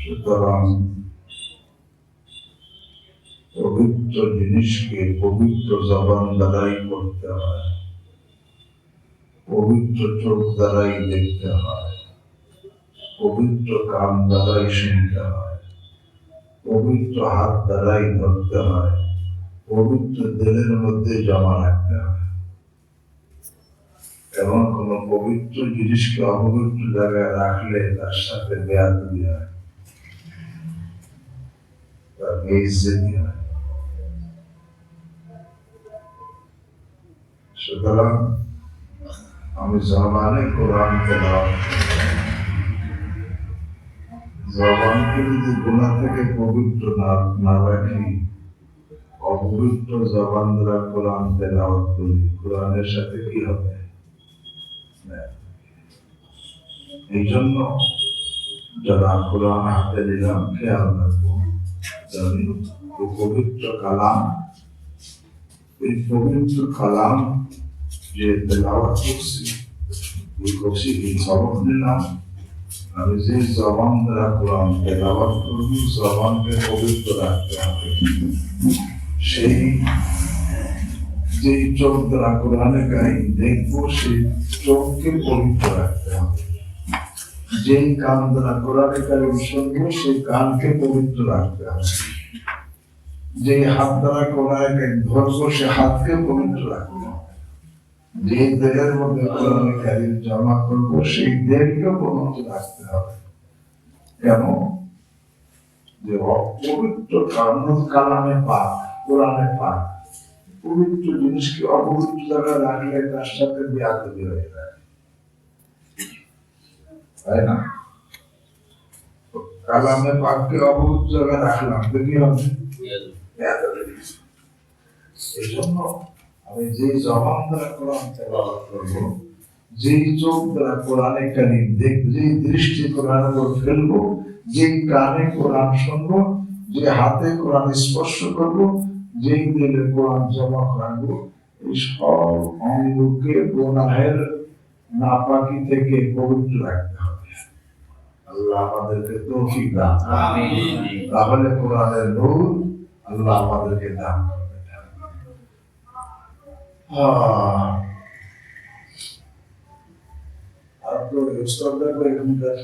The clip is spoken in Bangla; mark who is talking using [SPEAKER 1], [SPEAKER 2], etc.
[SPEAKER 1] সুতরাং পবিত্র জিনিসকে পবিত্র জবান দ্বারাই করতে হয়, পবিত্র চোখ দ্বারাই দেখতে হয়, পবিত্র কান দ্বারাই শুনতে হয়, পবিত্র হাত দ্বারাই ধরতে হয়, পবিত্র দিলের মধ্যে জমা রাখতে হয়। এমন কোন পবিত্র জিনিসকে অপবিত্র জায়গায় রাখলে তার সাথে বেয়াদবি হয়, তার বেইজ্জতি হয়। সুতরাং আমি জবানে কোরআন তেলাওয়াত করি, জবানকে যদি গুনাহ থেকে পবিত্র না রাখি, অপবিত্র জবান দ্বারা কোরআন তেলাওয়াত করি, কোরআনের সাথে কি হবে? এই জন্য যারা কোরআন হাতে নিলাম খেয়াল রাখবো, জানি পবিত্র কালাম, এই পবিত্র কালাম যে তেলাওয়াত করছি, এই জবান নিলাম, আমি যে জবান দ্বারা কোরআন তেলাওয়াত করব, জবানকে পবিত্র রাখতে হবে। সেই যে চোখ দ্বারা কোরআনে কারিম দেখবো, সেই চোখকে পবিত্র রাখতে হবে। যেই কান দ্বারা কোরআনে কারিম শুনবো, সেই কানকে পবিত্র রাখতে হবে। যে হাত দ্বারা কোরআনে কারিম ধরবো, সে হাতকে পবিত্র রাখতে হবে। যে দেহের মধ্যে কোরআনে কারিম জমা করবো, সেই দেহকে পবিত্র রাখতে হবে। কেন? যে অপবিত্র কালামে পাক, কোরআনে পাক, পবিত্র জিনিসকে অপবিত্র জায়গায় রাখলে তার সাথে বেয়াদবি হয়ে যায়, তাই না? কালামে পাককে অপবিত্র জায়গায় রাখলাম তো কি হবে? এই জন্য আমি যে জবান দ্বারা কোরআন তেলাওয়াত করবো, যেই চোখ দ্বারা কোরআনে কারিম দেখবো, যেই দৃষ্টি কোরআনের উপর ফেলবো, যেই কানে কোরআন শুনবো, যে হাতে কোরআন স্পর্শ করবো, যেই দিলে কোরআন জমা রাখবো, এই সব অঙ্গকে গুনাহের নাপাকি থেকে পবিত্র রাখতে হবে। আল্লাহ আমাদেরকে তৌফিক দান করুন। তাহলে কোরআনের নূর আল্লাহ আমাদেরকে দান করবে। আর তো উস্তাদরা এখানকার